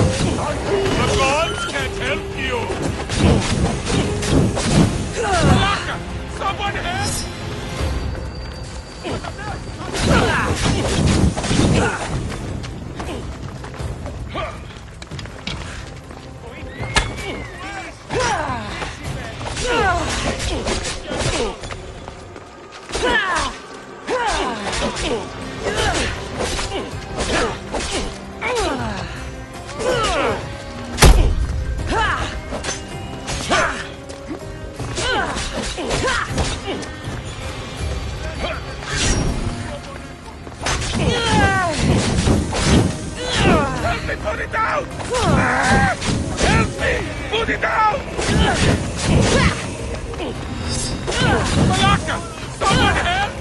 The gods can't help you! Malaka! Someone help! Help me put it down! Help me put it down! Malaka! Someone help!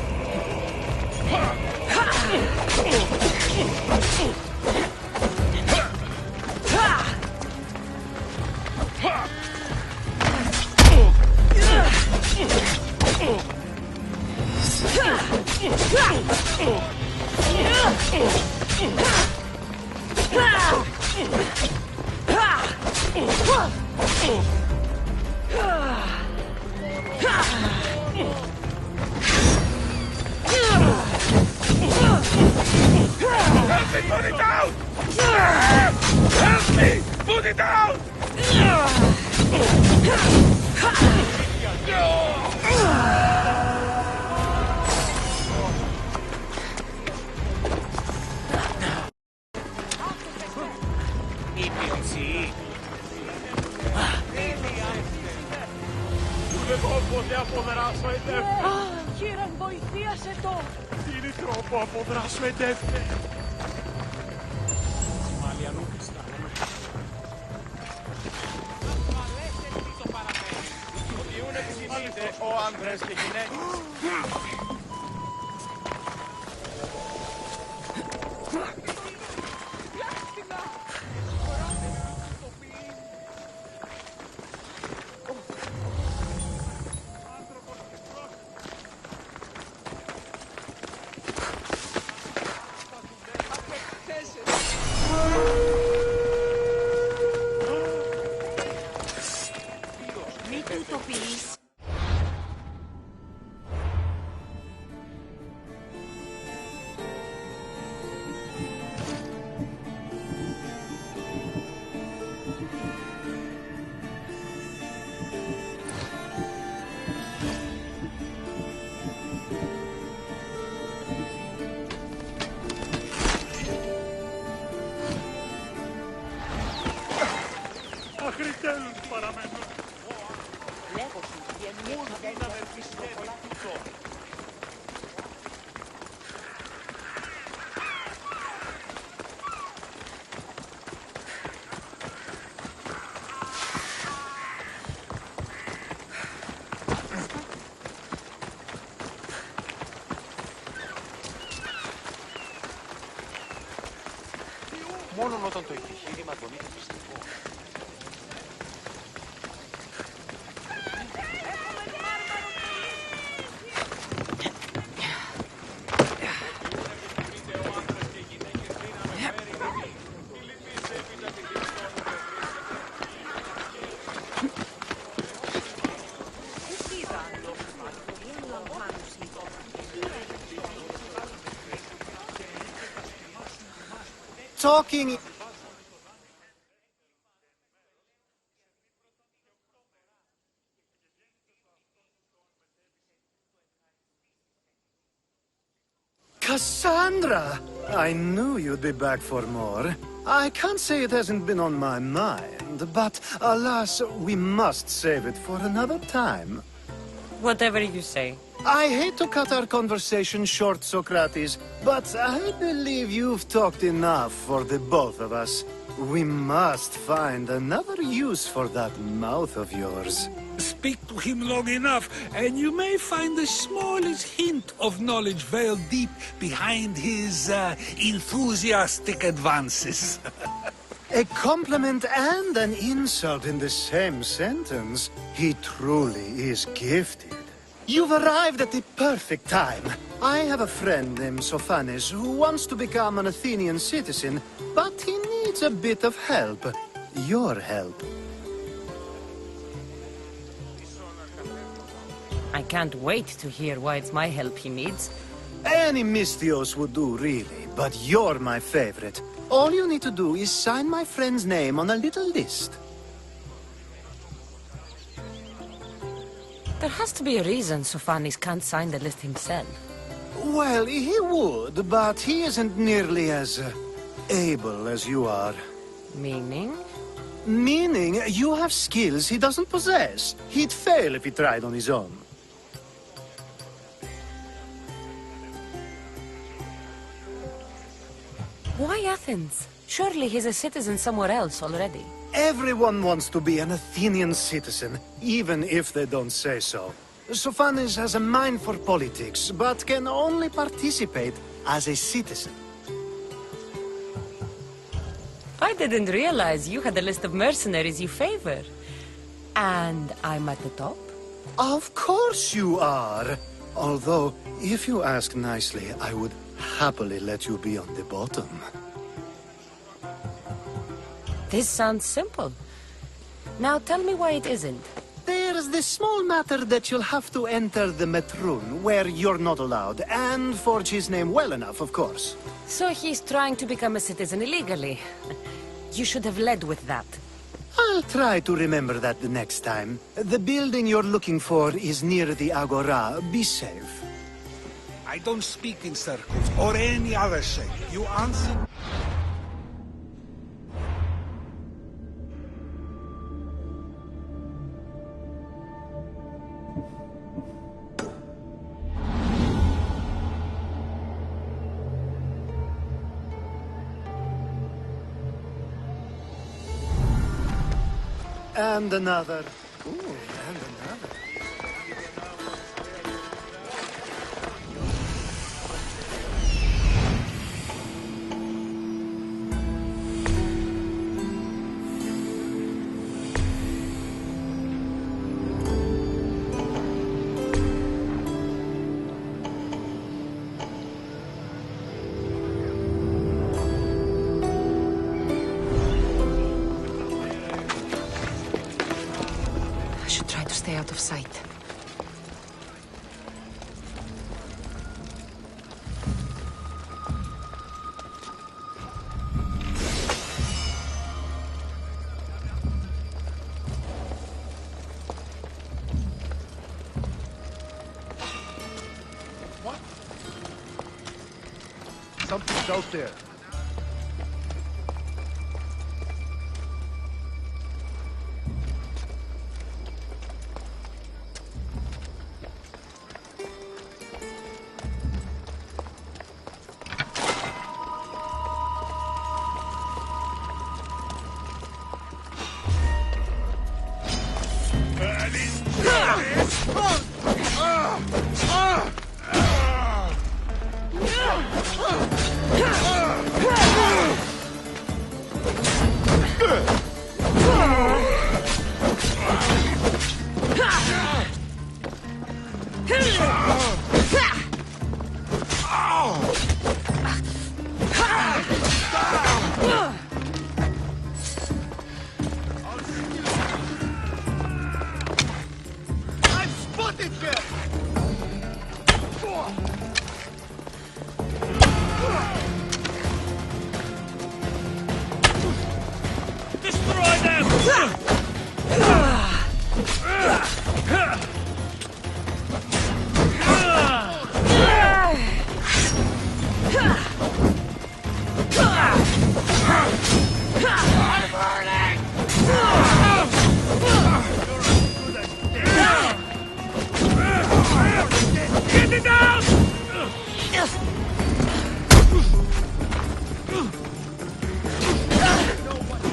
Help me put it down! Help me put it down! Κύριε, βοηθίασε το! Είναι τρόπο αποδράσου εντεύθε. Μάλλον αλλού αισθάνομαι. Οδηγούν επισημείτε ο άνδρες και γυναίκες. Αχριτέλους παραμένουν. Λέγω σου, γεννιές δεν είναι πιστεύει αυτό. Μόνον όταν το επιχείρημα τον είναι πιστικό. Talking... Kassandra! I knew you'd be back for more. I can't say it hasn't been on my mind, but alas, we must save it for another time. Whatever you say. I hate to cut our conversation short, Sokrates, but I believe you've talked enough for the both of us. We must find another use for that mouth of yours. Speak to him long enough, and you may find the smallest hint of knowledge veiled deep behind his enthusiastic advances. A compliment and an insult in the same sentence. He truly is gifted. You've arrived at the perfect time. I have a friend named Sophanes who wants to become an Athenian citizen, but he needs a bit of help. Your help. I can't wait to hear why it's my help he needs. Any Mystios would do, really, but you're my favorite. All you need to do is sign my friend's name on a little list. There has to be a reason Sophanis can't sign the list himself. Well, he would, but he isn't nearly as able as you are. Meaning? Meaning, you have skills he doesn't possess. He'd fail if he tried on his own. Why Athens? Surely he's a citizen somewhere else already. Everyone wants to be an Athenian citizen, even if they don't say so. Sophanis has a mind for politics, but can only participate as a citizen. I didn't realize you had a list of mercenaries you favor. And I'm at the top? Of course you are! Although, if you ask nicely, I would happily let you be on the bottom. This sounds simple. Now tell me why it isn't. There's this small matter that you'll have to enter the Metroon, where you're not allowed, and forge his name well enough, of course. So he's trying to become a citizen illegally. You should have led with that. I'll try to remember that the next time. The building you're looking for is near the Agora. Be safe. I don't speak in circles or any other shape. You answer. And another. Ooh, and another. Stay out of sight. What? Something's out there.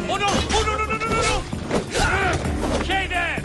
Oh no! Oh no! No! No! No! No! Okay then.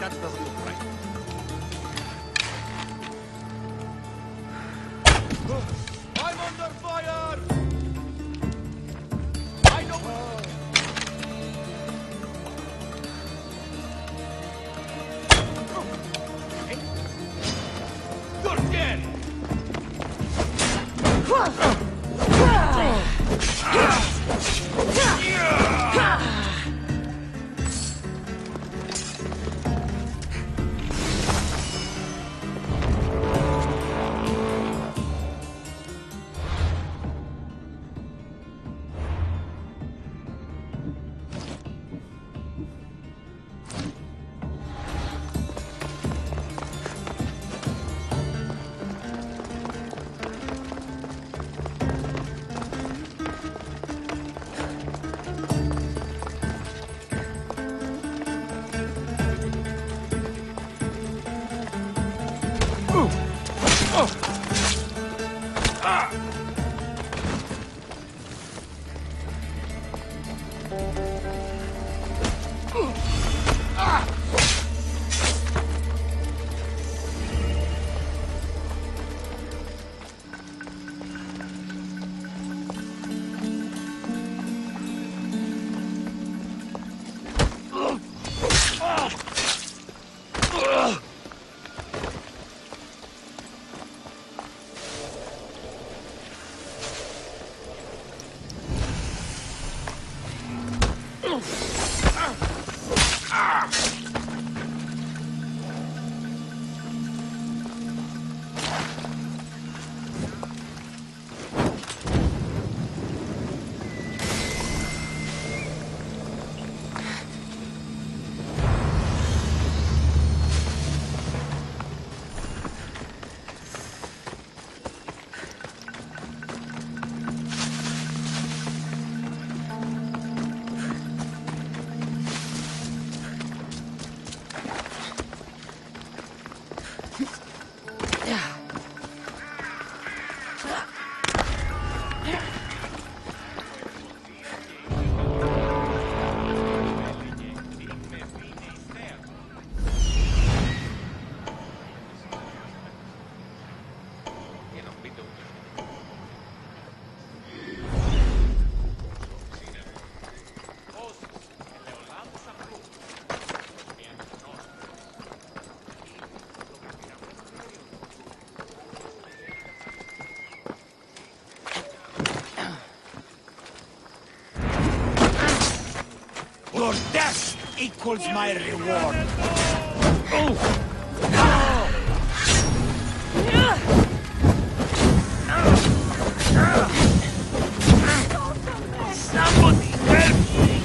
That doesn't look right. I'm under fire! I know. You're dead! Your death equals my reward. Somebody help me!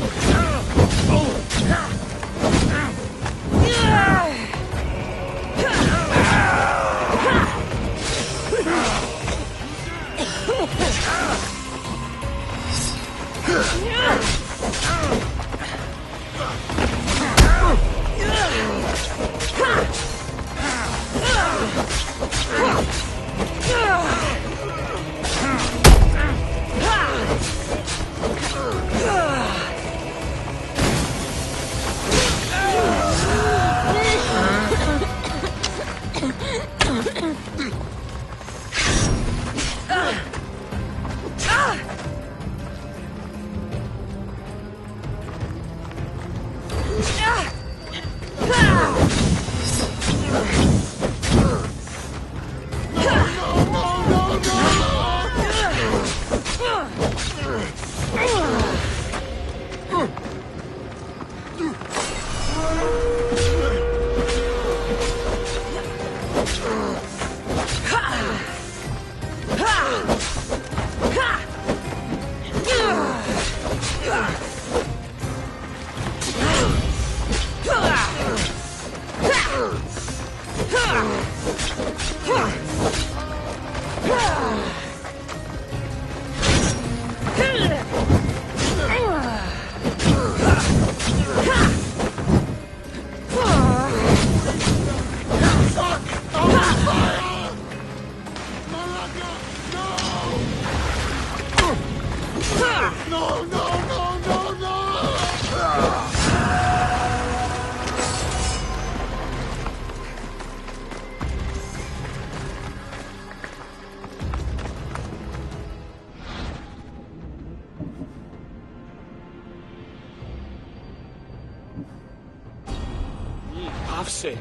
Πάψε!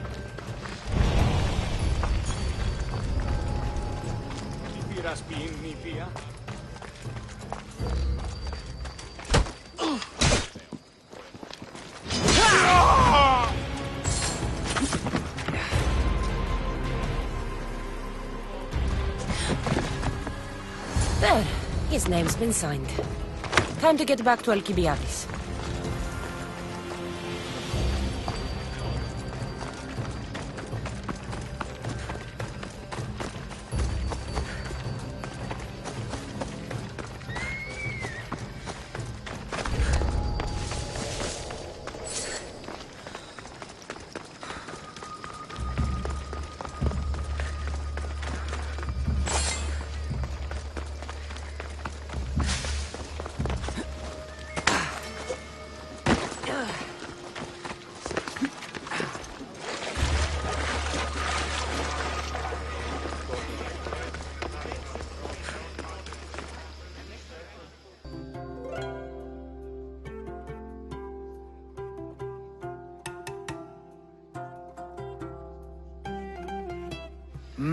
Τι πειρασποιήν νηπία. There. His name's been signed. Time to get back to Alkibiades.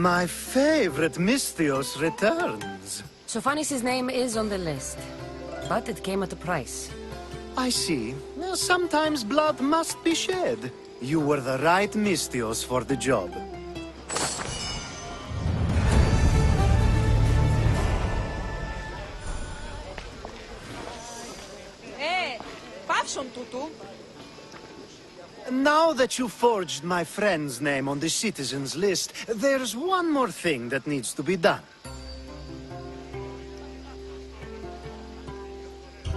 My favorite Misthios returns. Sophanis' name is on the list, but it came at a price. I see. Sometimes blood must be shed. You were the right Misthios for the job. Πάψον τούτου. Now that you forged my friend's name on the citizens list, there's one more thing that needs to be done.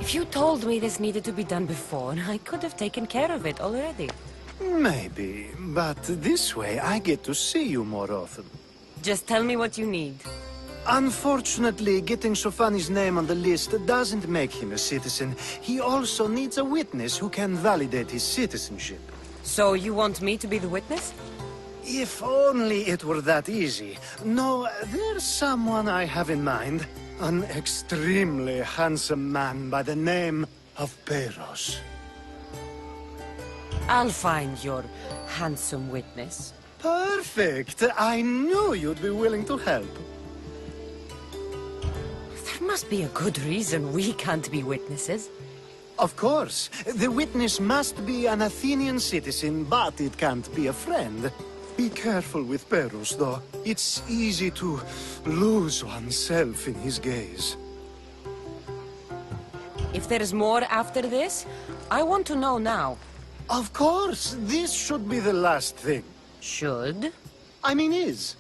If you told me this needed to be done before, I could have taken care of it already. Maybe, but this way I get to see you more often. Just tell me what you need. Unfortunately, getting Sophanis' name on the list doesn't make him a citizen. He also needs a witness who can validate his citizenship. So you want me to be the witness? If only it were that easy. No, there's someone I have in mind. An extremely handsome man by the name of Peiros. I'll find your handsome witness. Perfect! I knew you'd be willing to help. There must be a good reason we can't be witnesses. Of course. The witness must be an Athenian citizen, but it can't be a friend. Be careful with Peiros, though. It's easy to lose oneself in his gaze. If there's more after this, I want to know now. Of course! This should be the last thing. Should? I mean, is.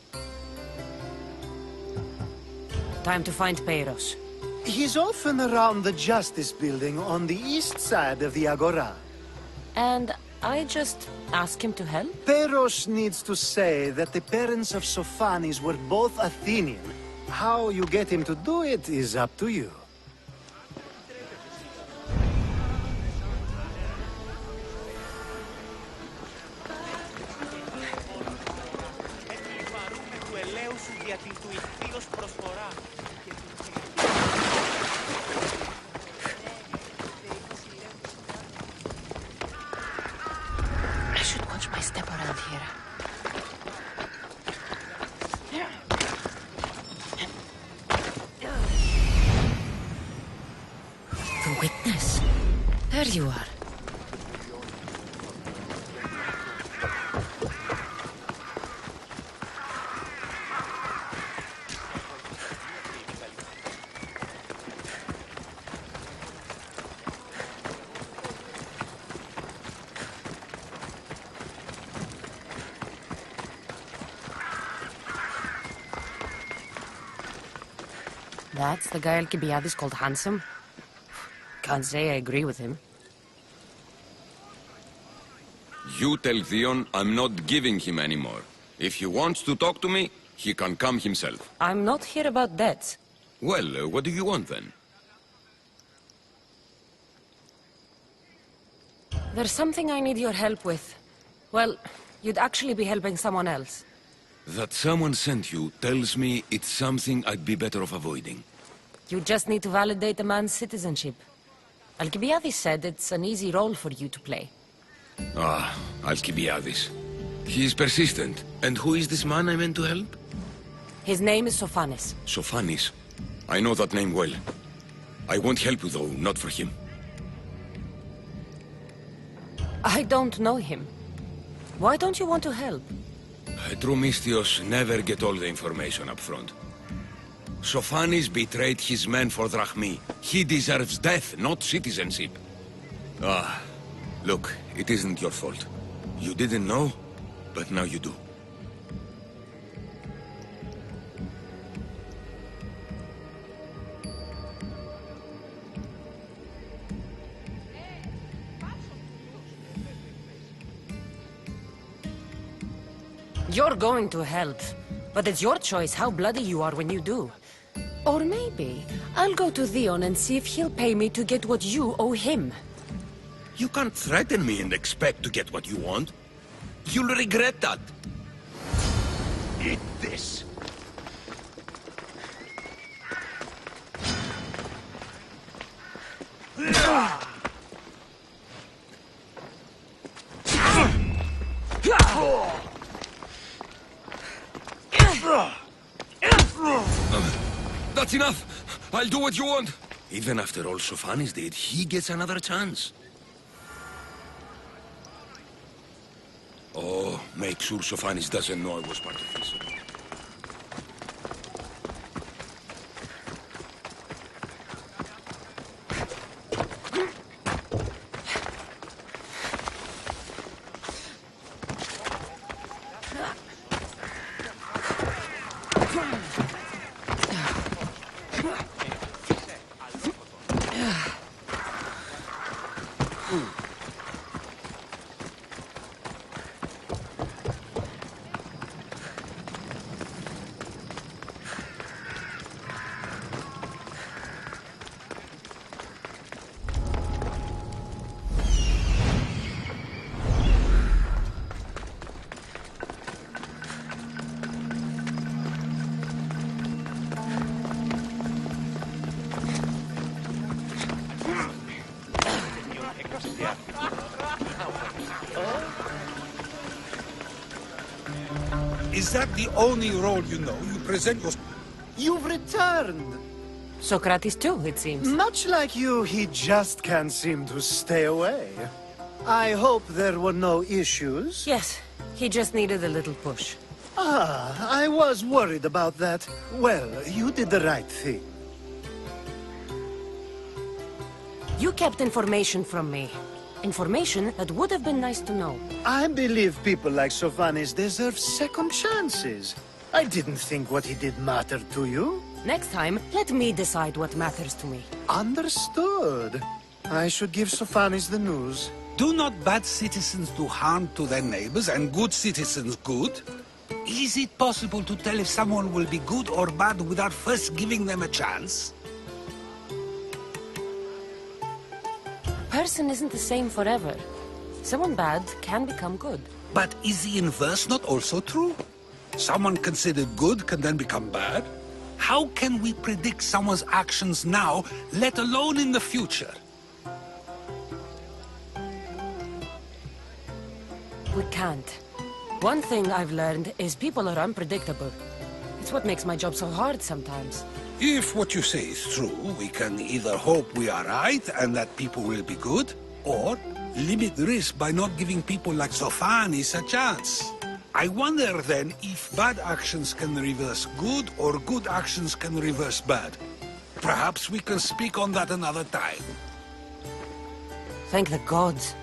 Time to find Peiros. He's often around the Justice Building on the east side of the Agora. And I just ask him to help? Peiros needs to say that the parents of Sophanis were both Athenian. How you get him to do it is up to you. I should watch my step around here. The witness. There you are. That's the guy Alkibiades called handsome? Can't say I agree with him. You tell Theon I'm not giving him any more. If he wants to talk to me, he can come himself. I'm not here about debts. Well, what do you want then? There's something I need your help with. Well, you'd actually be helping someone else. That someone sent you tells me it's something I'd be better off avoiding. You just need to validate a man's citizenship. Alkibiades said it's an easy role for you to play. Ah, Alkibiades. He is persistent. And who is this man I meant to help? His name is Sophanis. Sophanis. I know that name well. I won't help you, though, not for him. I don't know him. Why don't you want to help? True Mystios never get all the information up front. Sophanis betrayed his men for Drachmi. He deserves death, not citizenship. Ah, look, it isn't your fault. You didn't know, but now you do. You're going to help, but it's your choice how bloody you are when you do. Or maybe I'll go to Theon and see if he'll pay me to get what you owe him. You can't threaten me and expect to get what you want. You'll regret that. Eat this. That's enough! I'll do what you want! Even after all Sophanis did, he gets another chance. Oh, make sure Sophanis doesn't know I was part of this. Is that the only role you know? You present your... You've returned! Socrates too, it seems. Much like you, he just can't seem to stay away. I hope there were no issues. Yes, he just needed a little push. Ah, I was worried about that. Well, you did the right thing. You kept information from me. Information that would have been nice to know. I believe people like Sophanis deserve second chances. I didn't think what he did mattered to you. Next time, let me decide what matters to me. Understood. I should give Sophanis the news. Do not bad citizens do harm to their neighbors and good citizens good? Is it possible to tell if someone will be good or bad without first giving them a chance? Person isn't the same forever. Someone bad can become good. But is the inverse not also true? Someone considered good can then become bad? How can we predict someone's actions now, let alone in the future? We can't. One thing I've learned is people are unpredictable. It's what makes my job so hard sometimes. If what you say is true, we can either hope we are right and that people will be good, or limit risk by not giving people like Sophanis a chance. I wonder then if bad actions can reverse good or good actions can reverse bad. Perhaps we can speak on that another time. Thank the gods.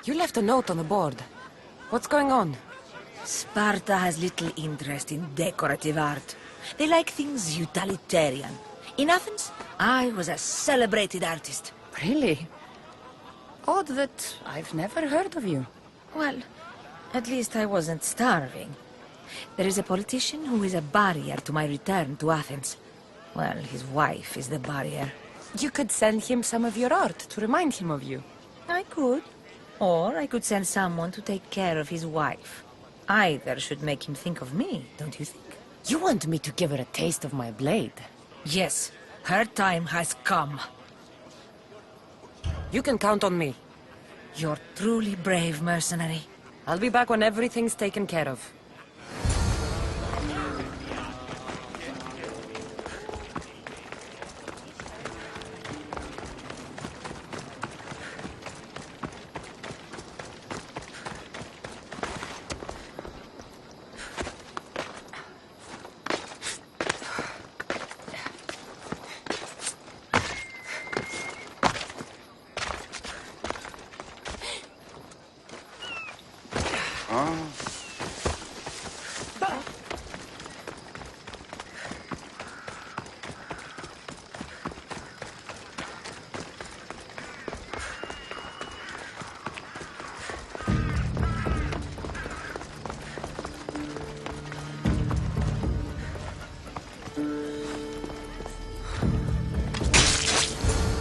You left a note on the board. What's going on? Sparta has little interest in decorative art. They like things utilitarian. In Athens, I was a celebrated artist. Really? Odd that I've never heard of you. Well, at least I wasn't starving. There is a politician who is a barrier to my return to Athens. Well, his wife is the barrier. You could send him some of your art to remind him of you. I could. Or I could send someone to take care of his wife. Either should make him think of me, don't you think? You want me to give her a taste of my blade? Yes, her time has come. You can count on me. You're truly brave, mercenary. I'll be back when everything's taken care of.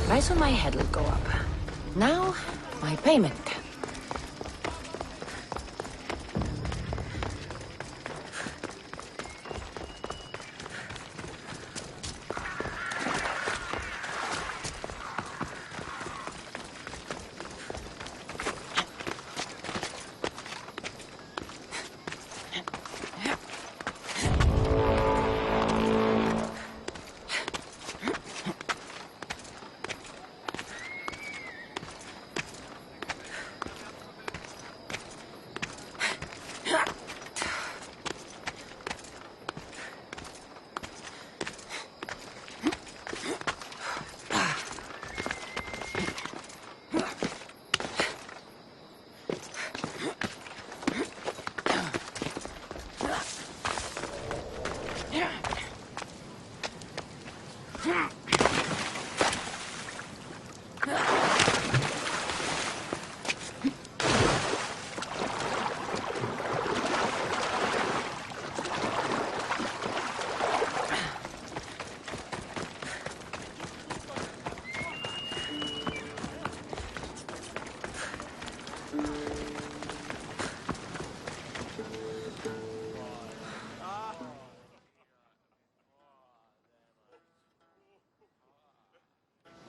Price on my head will go up. Now, my payment.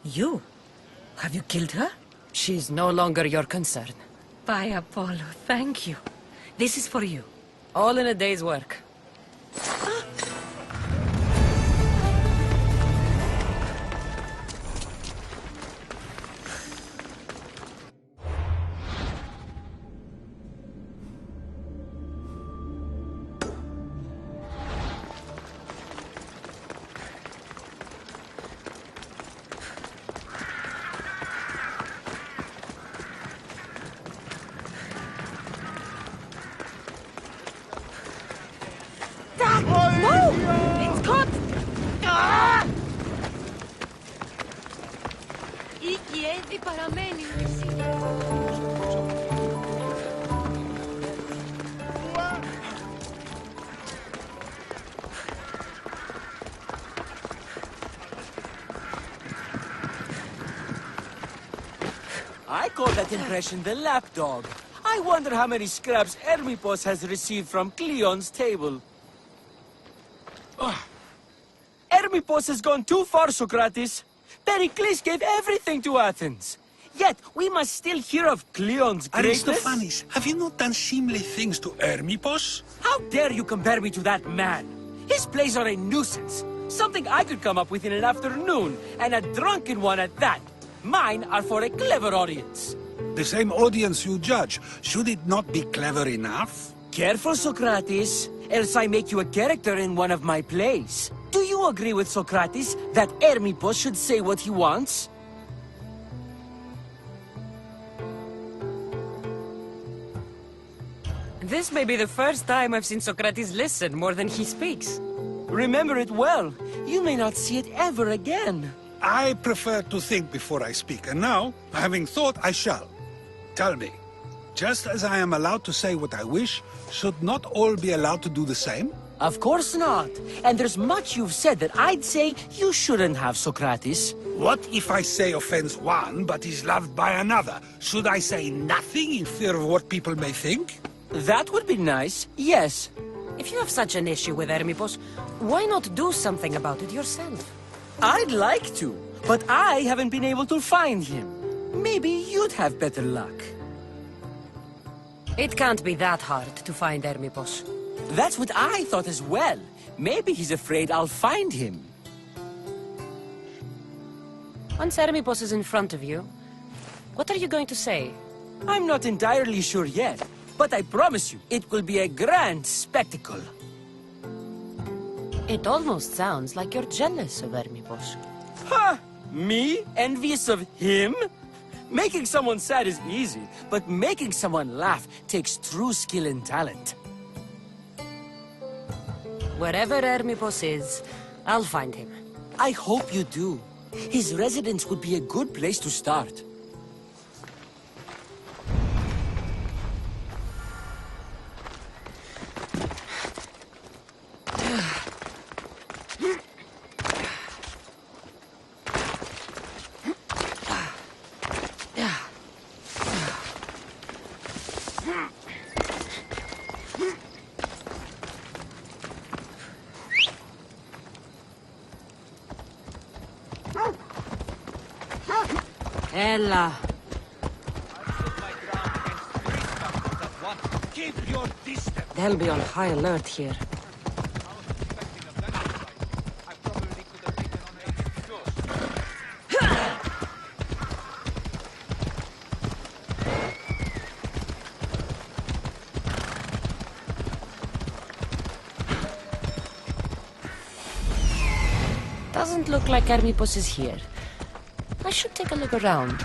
You? Have you killed her? She's no longer your concern. By Apollo, thank you. This is for you. All in a day's work. It's caught! Ah! Η Κιέδη παραμένει μισή. I call that impression the lapdog. I wonder how many scraps Hermippos has received from Cleon's table. Hermippos has gone too far, Sokrates. Pericles gave everything to Athens. Yet, we must still hear of Cleon's greatness. Aristophanes, have you not done seemly things to Hermippos? How dare you compare me to that man? His plays are a nuisance. Something I could come up with in an afternoon, and a drunken one at that. Mine are for a clever audience. The same audience you judge. Should it not be clever enough? Careful, Sokrates, else I make you a character in one of my plays. Do you agree with Socrates that Hermippos should say what he wants? This may be the first time I've seen Socrates listen more than he speaks. Remember it well. You may not see it ever again. I prefer to think before I speak, and now, having thought, I shall. Tell me, just as I am allowed to say what I wish, should not all be allowed to do the same? Of course not. And there's much you've said that I'd say you shouldn't have, Socrates. What if I say offends one, but is loved by another? Should I say nothing in fear of what people may think? That would be nice, yes. If you have such an issue with Hermippos, why not do something about it yourself? I'd like to, but I haven't been able to find him. Maybe you'd have better luck. It can't be that hard to find Hermippos. That's what I thought as well. Maybe he's afraid I'll find him. Once Hermippos is in front of you, what are you going to say? I'm not entirely sure yet, but I promise you, it will be a grand spectacle. It almost sounds like you're jealous of Hermippos. Ha! Me? Envious of him? Making someone sad is easy, but making someone laugh takes true skill and talent. Wherever Hermippos is, I'll find him. I hope you do. His residence would be a good place to start. Ella. Keep your distance. They'll be on high alert here. Doesn't look like Hermippos is here. I should take a look around.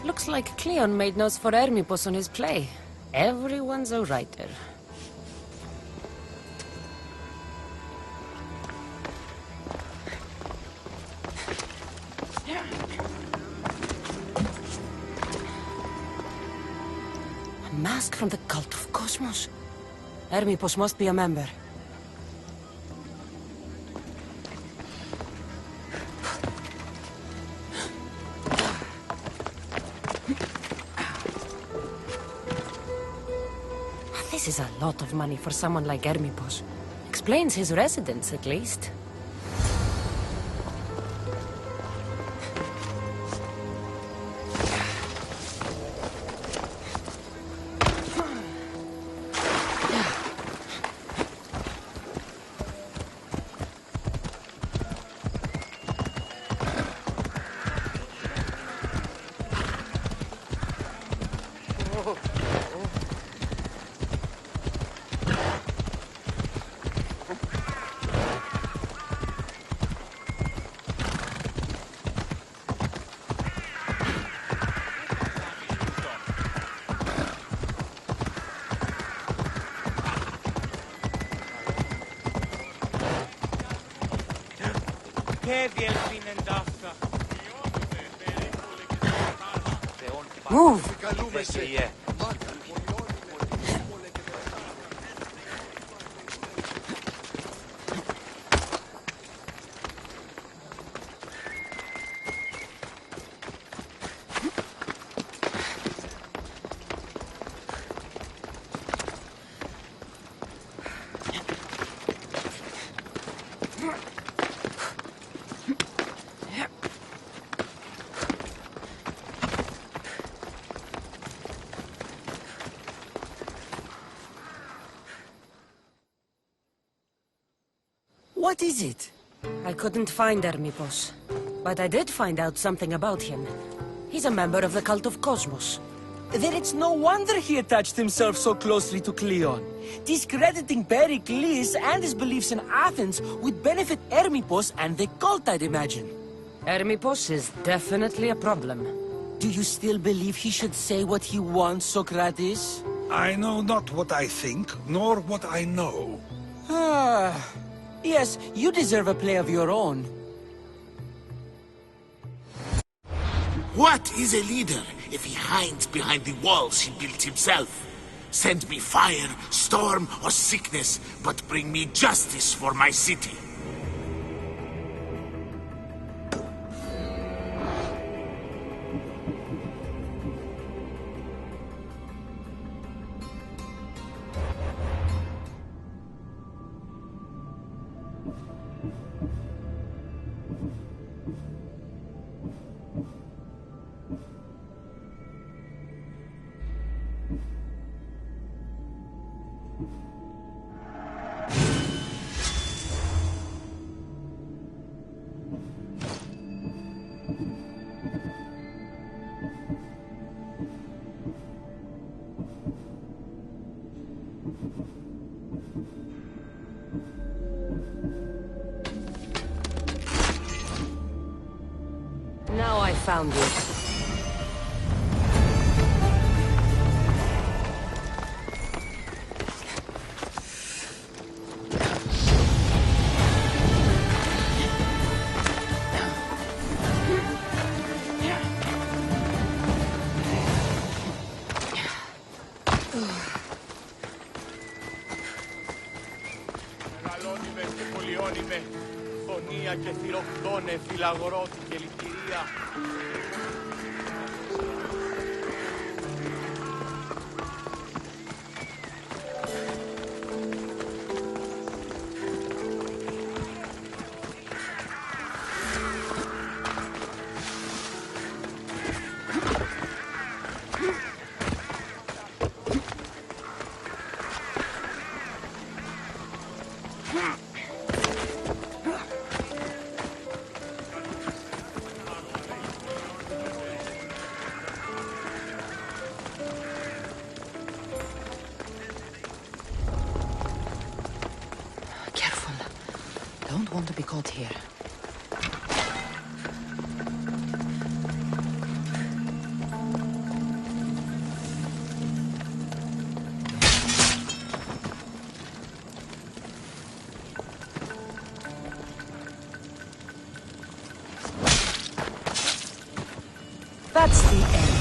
Looks like Cleon made notes for Hermippos on his play. Everyone's a writer. A mask from the Cult of Kosmos. Hermippos must be a member. This is a lot of money for someone like Hermippos. Explains his residence, at least. Move! What is it? I couldn't find Hermipos, but I did find out something about him. He's a member of the Cult of Kosmos. Then it's no wonder he attached himself so closely to Cleon. Discrediting Pericles and his beliefs in Athens would benefit Hermipos and the cult, I'd imagine. Hermipos is definitely a problem. Do you still believe he should say what he wants, Socrates? I know not what I think, nor what I know. Yes, you deserve a play of your own. What is a leader if he hides behind the walls he built himself? Send me fire, storm, or sickness, but bring me justice for my city. Now I found you. Μεγαλώνυμε και πολιώνυμε, φωνία και θηροκτώνε, φυλαγρώτη και λυτηρία. Careful. Don't want to be caught here. That's the end.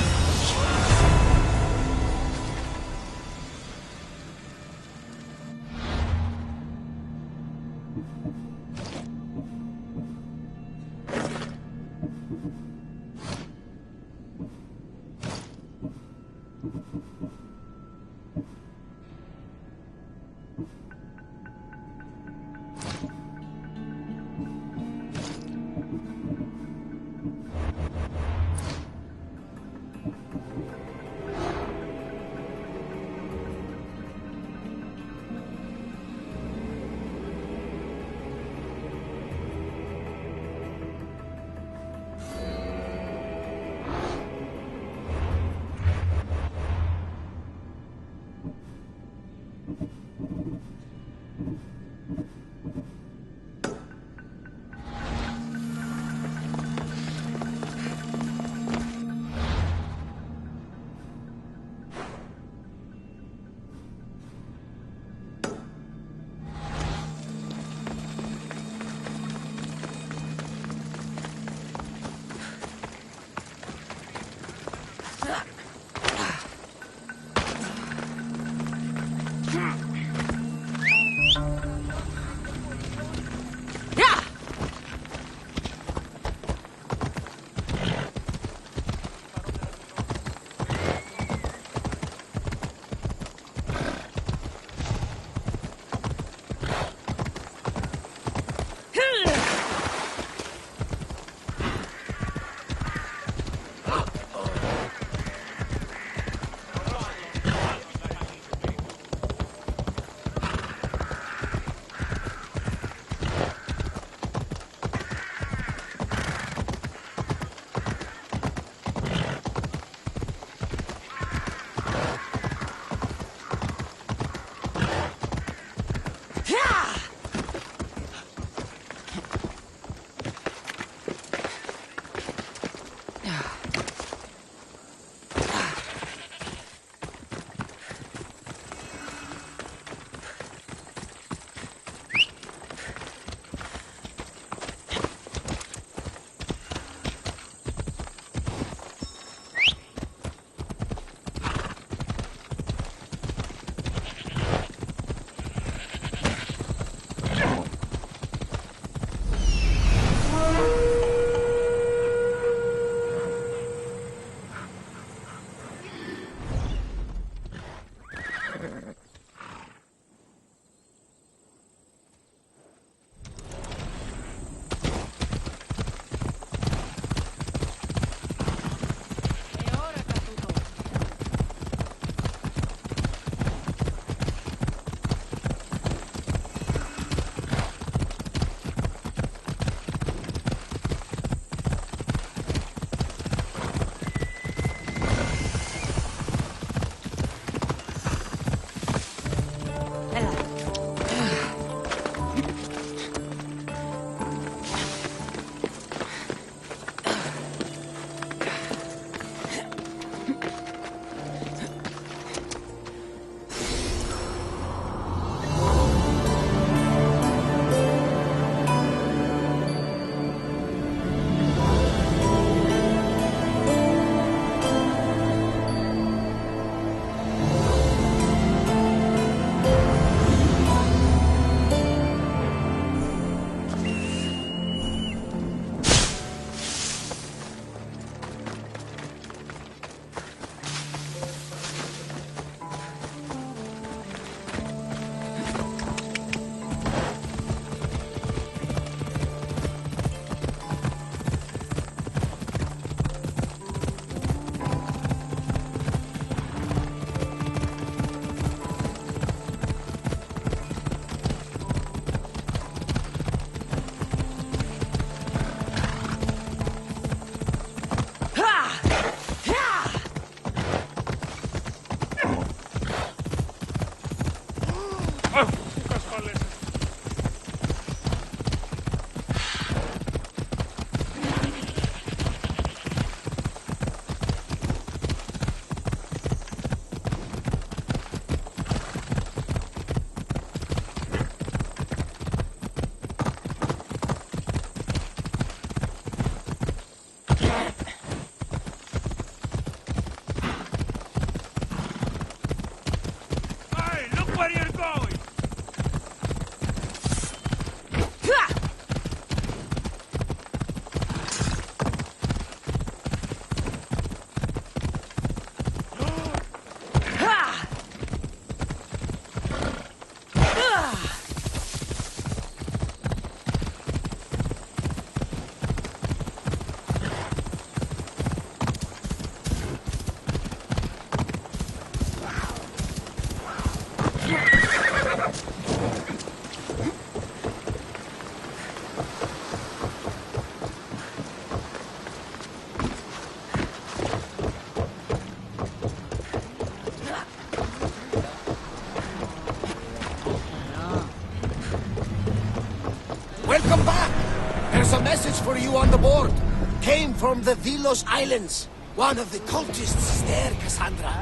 you on the board came from the Vilos Islands. One of the cultists is there, Cassandra.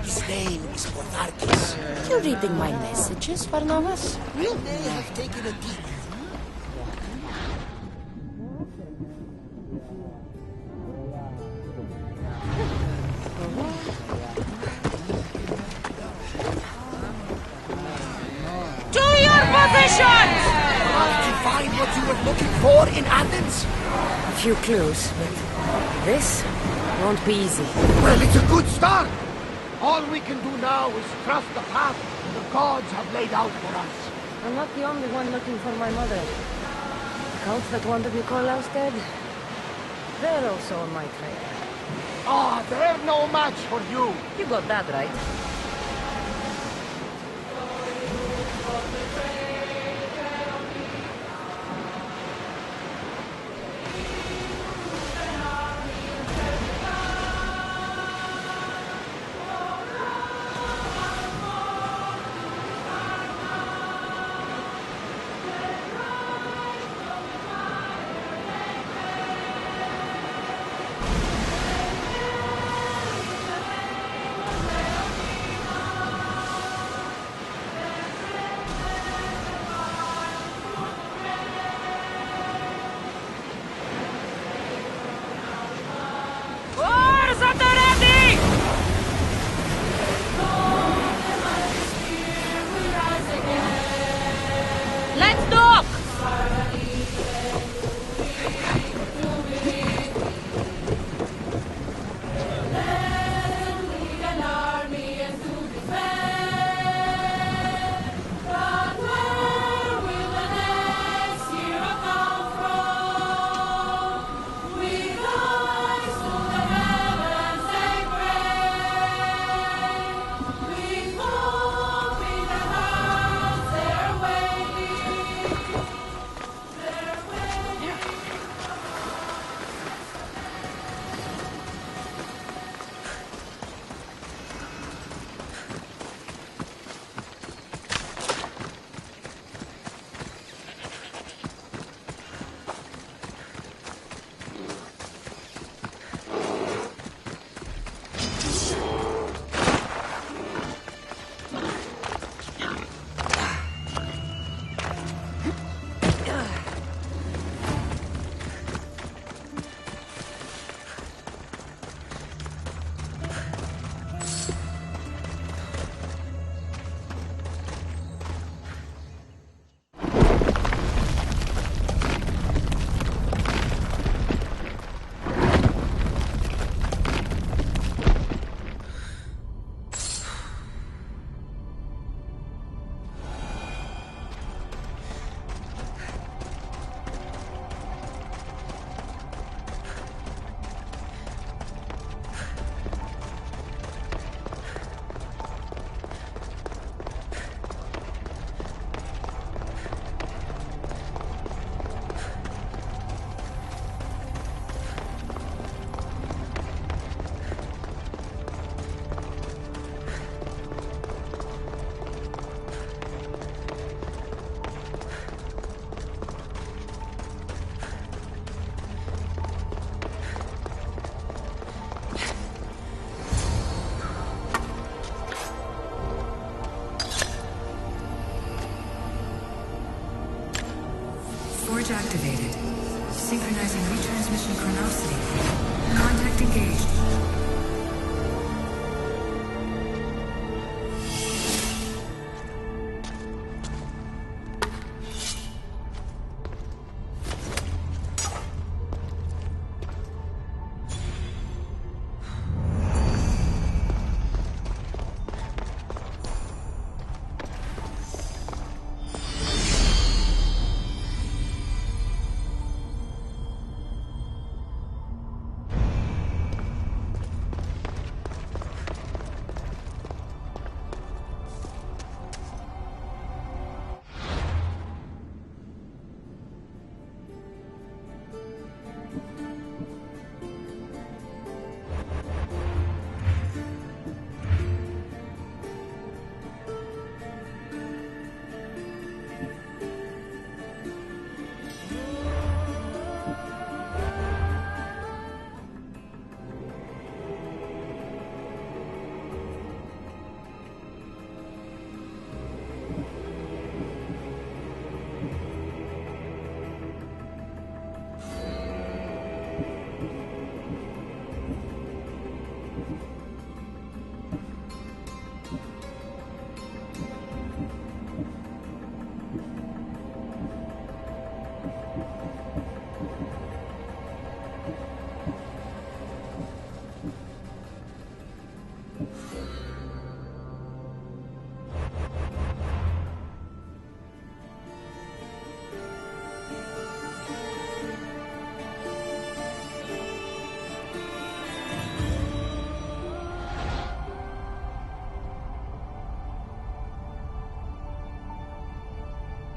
His name is Portarkis. You reading my messages, Barnabas? You may have taken a peek. To your positions! Did you find what you were looking for in Athens? A few clues, but this won't be easy. Well, it's a good start. All we can do now is trust the path the gods have laid out for us. I'm not the only one looking for my mother. The cult that wanted Nikolaus dead, they're also on my trail. Ah, they're no match for you. You got that right. Let's dock! Forge activated. Synchronizing retransmission chronicity. Contact engaged.